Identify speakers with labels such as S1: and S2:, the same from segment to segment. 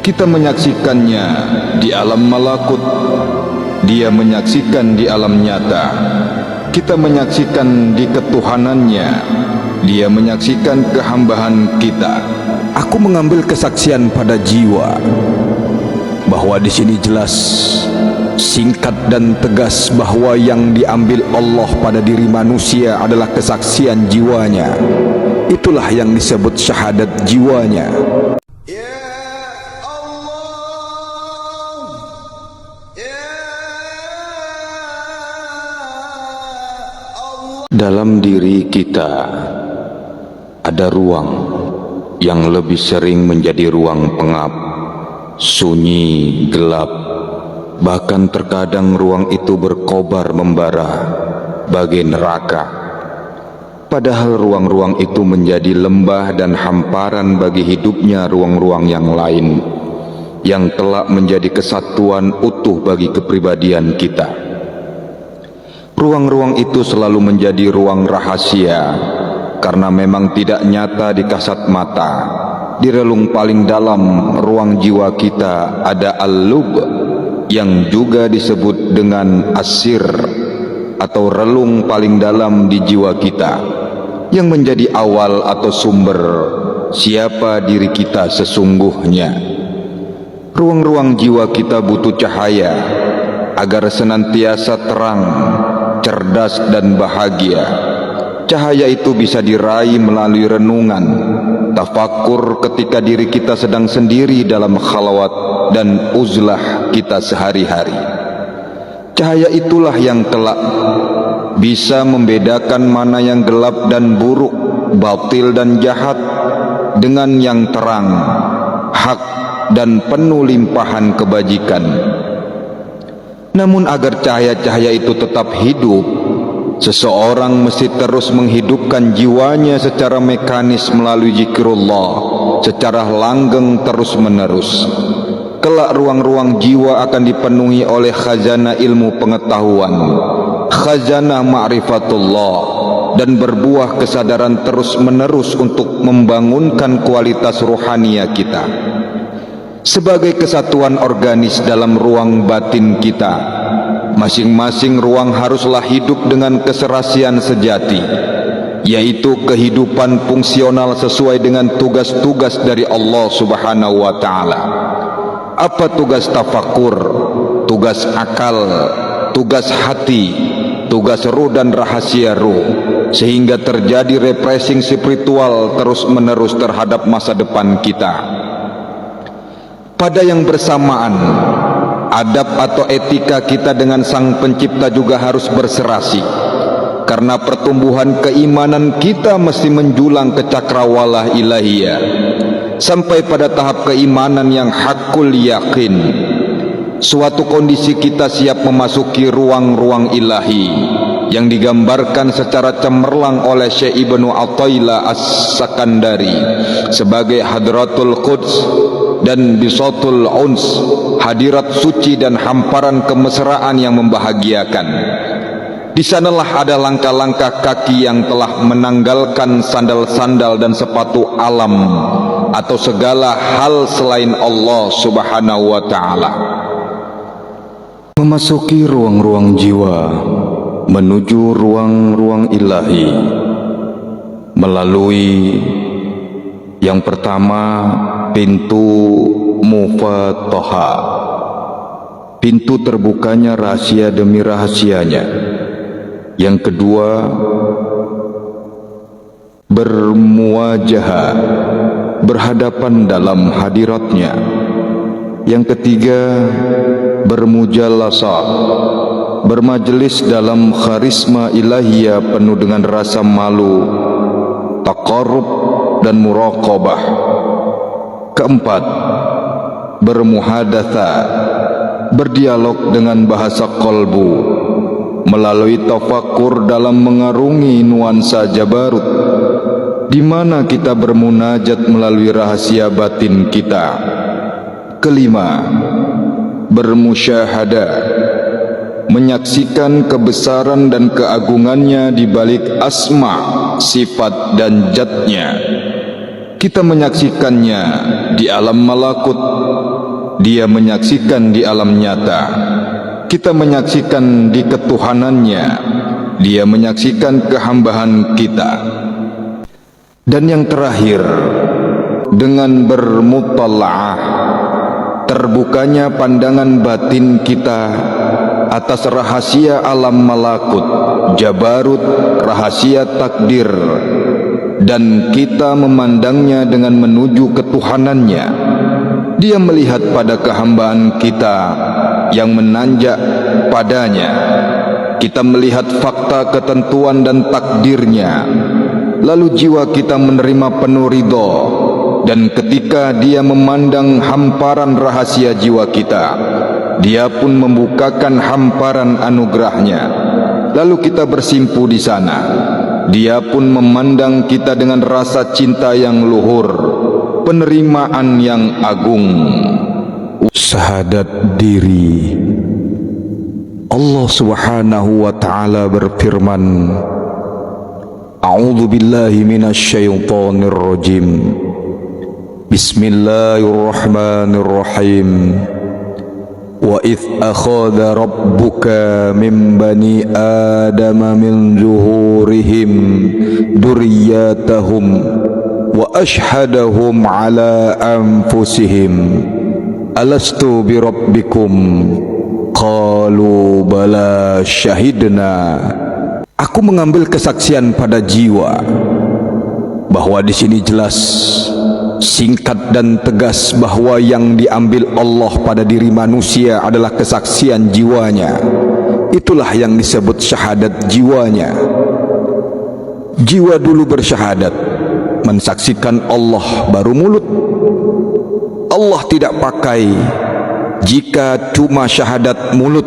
S1: Kita menyaksikannya di alam malakut, Dia menyaksikan di alam nyata. Kita menyaksikan di ketuhanannya, Dia menyaksikan kehambaan kita. Aku mengambil kesaksian pada jiwa bahwa di sini jelas, singkat dan tegas bahwa yang diambil Allah pada diri manusia adalah kesaksian jiwanya. Itulah yang disebut syahadat jiwanya. Dalam diri kita ada ruang yang lebih sering menjadi ruang pengap, sunyi, gelap. Bahkan terkadang ruang itu berkobar membara bagai neraka. Padahal ruang-ruang itu menjadi lembah dan hamparan bagi hidupnya ruang-ruang yang lain, yang kelak menjadi kesatuan utuh bagi kepribadian kita. Ruang-ruang itu selalu menjadi ruang rahasia, karena memang tidak nyata di kasat mata. Di relung paling dalam ruang jiwa kita ada al-lub, yang juga disebut dengan asir, atau relung paling dalam di jiwa kita, yang menjadi awal atau sumber siapa diri kita sesungguhnya. Ruang-ruang jiwa kita butuh cahaya agar senantiasa terang, cerdas dan bahagia. Cahaya itu bisa diraih melalui renungan, tafakur ketika diri kita sedang sendiri dalam khalwat dan uzlah kita sehari-hari. Cahaya itulah yang kelak bisa membedakan mana yang gelap dan buruk, batil dan jahat, dengan yang terang, hak dan penuh limpahan kebajikan. Namun agar cahaya-cahaya itu tetap hidup, seseorang mesti terus menghidupkan jiwanya secara mekanis melalui zikrullah, secara langgeng terus-menerus. Kelak ruang-ruang jiwa akan dipenuhi oleh khazanah ilmu pengetahuan, khazanah ma'rifatullah, dan berbuah kesadaran terus-menerus untuk membangunkan kualitas rohaniah kita. Sebagai kesatuan organis dalam ruang batin kita, masing-masing ruang haruslah hidup dengan keserasian sejati, yaitu kehidupan fungsional sesuai dengan tugas-tugas dari Allah Subhanahu wa ta'ala. Apa tugas tafakur, tugas akal, tugas hati, tugas ruh dan rahasia ruh, sehingga terjadi refreshing spiritual terus-menerus terhadap masa depan kita. Pada yang bersamaan, adab atau etika kita dengan Sang Pencipta juga harus berserasi, karena pertumbuhan keimanan kita mesti menjulang ke cakrawala ilahiyah sampai pada tahap keimanan yang hakul yakin. Suatu kondisi kita siap memasuki ruang-ruang ilahi yang digambarkan secara cemerlang oleh Syekh Ibnu Athaillah As-Sakandari sebagai Hadratul Quds dan Bisatul Uns, hadirat suci dan hamparan kemesraan yang membahagiakan. Di sanalah ada langkah-langkah kaki yang telah menanggalkan sandal-sandal dan sepatu alam atau segala hal selain Allah Subhanahu wa ta'ala. Memasuki ruang-ruang jiwa menuju ruang-ruang ilahi melalui yang pertama, pintu Mufathaha, pintu terbukanya rahasia demi rahasianya. Yang kedua, bermuwajahah, berhadapan dalam hadiratnya. Yang ketiga, bermujalasah, bermajelis dalam kharisma ilahiyah penuh dengan rasa malu, taqarrub dan muraqabah. Keempat, bermuhadatsa, berdialog dengan bahasa qalbu melalui tafakur dalam mengarungi nuansa jabarut, di mana kita bermunajat melalui rahasia batin kita. Kelima, bermusyahadah, menyaksikan kebesaran dan keagungannya di balik asma, sifat dan zatnya. Kita menyaksikannya di alam malakut, Dia menyaksikan di alam nyata, kita menyaksikan di ketuhanannya, Dia menyaksikan kehambaan kita. Dan yang terakhir, dengan bermutalaah, terbukanya pandangan batin kita atas rahasia alam malakut, jabarut, rahasia takdir, dan kita memandangnya dengan menuju ketuhanannya. Dia melihat pada kehambaan kita yang menanjak padanya. Kita melihat fakta ketentuan dan takdirnya. Lalu jiwa kita menerima penuh ridho. Dan ketika dia memandang hamparan rahasia jiwa kita, dia pun membukakan hamparan anugerahnya. Lalu kita bersimpu di sana. Dia pun memandang kita dengan rasa cinta yang luhur, penerimaan yang agung. Syahadat diri. Allah Subhanahu wa taala berfirman, A'udzu billahi minasyaitonir rajim. Bismillahirrahmanirrahim. Wa idh akhadha rabbuka min bani adama min zuhurihim dzurriyyatahum wa ashhadahum ala anfusihim alastu bi rabbikum qalu bala syahidna. Aku mengambil kesaksian pada jiwa, bahwa di sini jelas, singkat dan tegas, bahwa yang diambil Allah pada diri manusia adalah kesaksian jiwanya. Itulah yang disebut syahadat jiwanya. Jiwa dulu bersyahadat, mensaksikan Allah, baru mulut. Allah tidak pakai jika cuma syahadat mulut,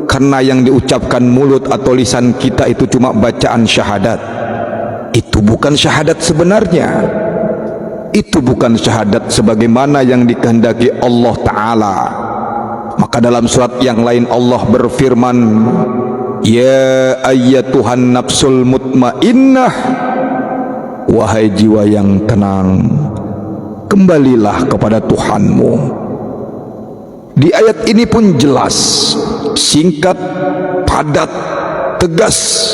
S1: karena yang diucapkan mulut atau lisan kita itu cuma bacaan syahadat. Itu bukan syahadat sebenarnya. Itu bukan syahadat sebagaimana yang dikehendaki Allah Ta'ala. Maka dalam surat yang lain Allah berfirman, Ya ayyatuhan nafsul mutmainnah, wahai jiwa yang tenang, kembalilah kepada Tuhanmu. Di ayat ini pun jelas, singkat, padat, tegas,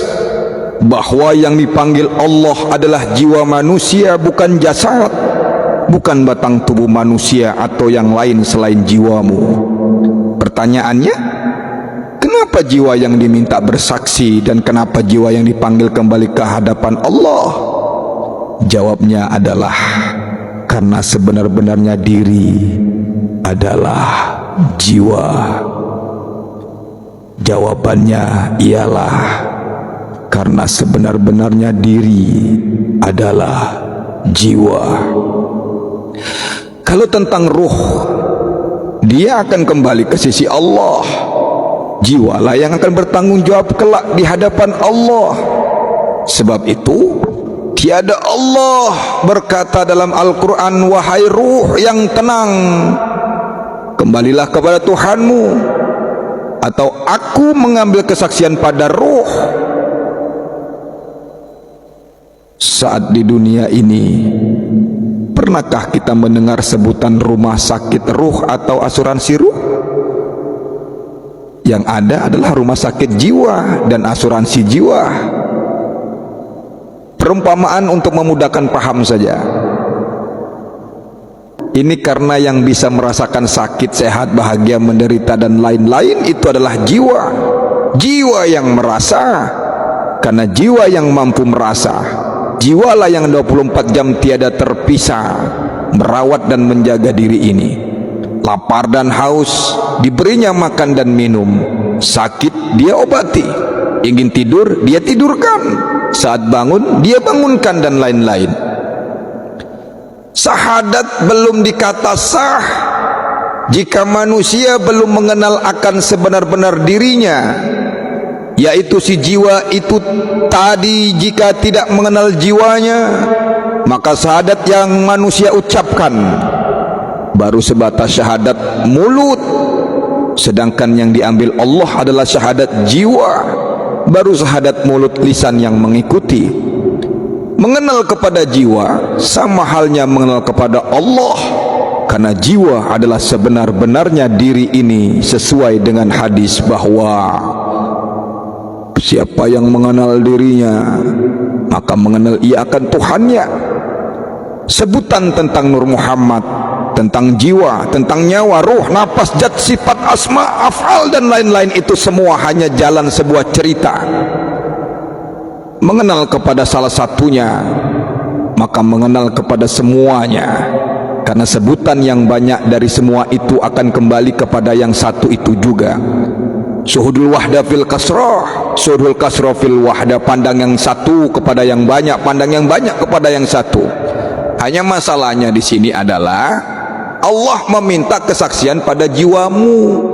S1: bahwa yang dipanggil Allah adalah jiwa manusia, bukan jasad, bukan batang tubuh manusia atau yang lain selain jiwamu. Pertanyaannya, kenapa jiwa yang diminta bersaksi dan kenapa jiwa yang dipanggil kembali ke hadapan Allah? Jawabnya adalah karena sebenar-benarnya diri adalah jiwa. Jawabannya ialah karena sebenar-benarnya diri adalah jiwa. Kalau tentang ruh, dia akan kembali ke sisi Allah. Jiwalah yang akan bertanggung jawab kelak di hadapan Allah. Sebab itu, tiada Allah berkata dalam Al-Quran, wahai ruh yang tenang, kembalilah kepada Tuhanmu. Atau aku mengambil kesaksian pada ruh. Saat di dunia ini, pernahkah kita mendengar sebutan rumah sakit ruh atau asuransi ruh? Yang ada adalah rumah sakit jiwa dan asuransi jiwa. Perumpamaan untuk memudahkan paham saja. Ini karena yang bisa merasakan sakit, sehat, bahagia, menderita dan lain-lain itu adalah jiwa. Jiwa yang merasa, karena jiwa yang mampu merasa. Jiwalah yang 24 jam tiada terpisah merawat dan menjaga diri ini. Lapar dan haus, diberinya makan dan minum. Sakit, dia obati. Ingin tidur, dia tidurkan. Saat bangun, dia bangunkan dan lain-lain. Syahadat belum dikata sah jika manusia belum mengenal akan sebenar-benar dirinya, yaitu si jiwa itu tadi. Jika tidak mengenal jiwanya, maka syahadat yang manusia ucapkan baru sebatas syahadat mulut. Sedangkan yang diambil Allah adalah syahadat jiwa, baru syahadat mulut lisan yang mengikuti. Mengenal kepada jiwa sama halnya mengenal kepada Allah, karena jiwa adalah sebenar-benarnya diri ini, sesuai dengan hadis bahwa siapa yang mengenal dirinya maka mengenal ia akan Tuhannya. Sebutan tentang Nur Muhammad, tentang jiwa, tentang nyawa, ruh, nafas, zat, sifat, asma, af'al dan lain-lain itu semua hanya jalan sebuah cerita. Mengenal kepada salah satunya maka mengenal kepada semuanya, karena sebutan yang banyak dari semua itu akan kembali kepada yang satu itu juga. Syuhudul wahda fil kasrah, syuhudul kasrah fil wahda, pandang yang satu kepada yang banyak, pandang yang banyak kepada yang satu. Hanya masalahnya di sini adalah Allah meminta kesaksian pada jiwamu,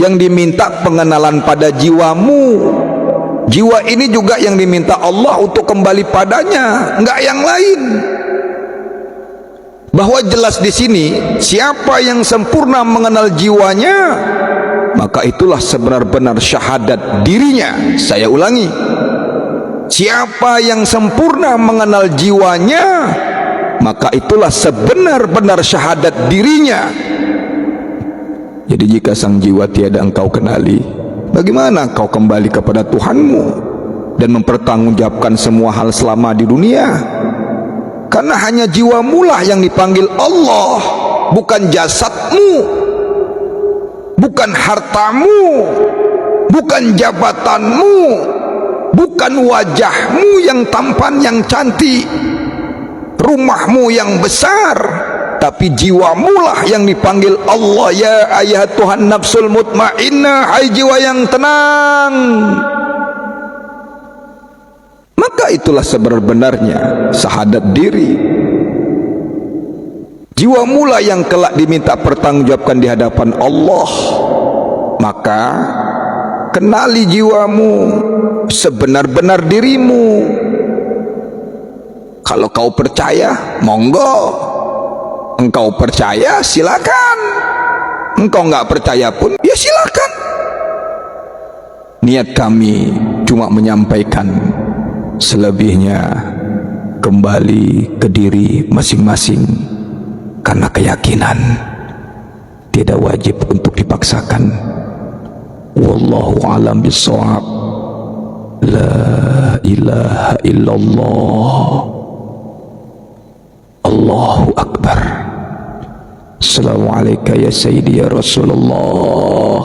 S1: yang diminta pengenalan pada jiwamu. Jiwa ini juga yang diminta Allah untuk kembali padanya, enggak yang lain. Bahwa jelas di sini, siapa yang sempurna mengenal jiwanya, maka itulah sebenar-benar syahadat dirinya. Saya ulangi, siapa yang sempurna mengenal jiwanya, maka itulah sebenar-benar syahadat dirinya. Jadi jika sang jiwa tiada engkau kenali, bagaimana kau kembali kepada Tuhanmu dan mempertanggungjawabkan semua hal selama di dunia? Karena hanya jiwamu lah yang dipanggil Allah, bukan jasadmu, bukan hartamu, bukan jabatanmu, bukan wajahmu yang tampan, yang cantik, rumahmu yang besar, tapi jiwamu lah yang dipanggil Allah. Ya ayah Tuhan nafsul mutmainnah, hai jiwa yang tenang. Maka itulah sebenar-benarnya syahadat diri. Jiwamu lah yang kelak diminta pertanggungjawabkan di hadapan Allah. Maka kenali jiwamu, sebenar-benar dirimu. Kalau kau percaya, monggo. Engkau percaya, silakan. Engkau enggak percaya pun, ya silakan. Niat kami cuma menyampaikan, selebihnya kembali ke diri masing-masing, karena keyakinan tidak wajib untuk dipaksakan. Wallahu a'lam bishawab. La ilaha illallah. Allahu akbar. Assalamualaikum ya Sayyidi ya Rasulullah.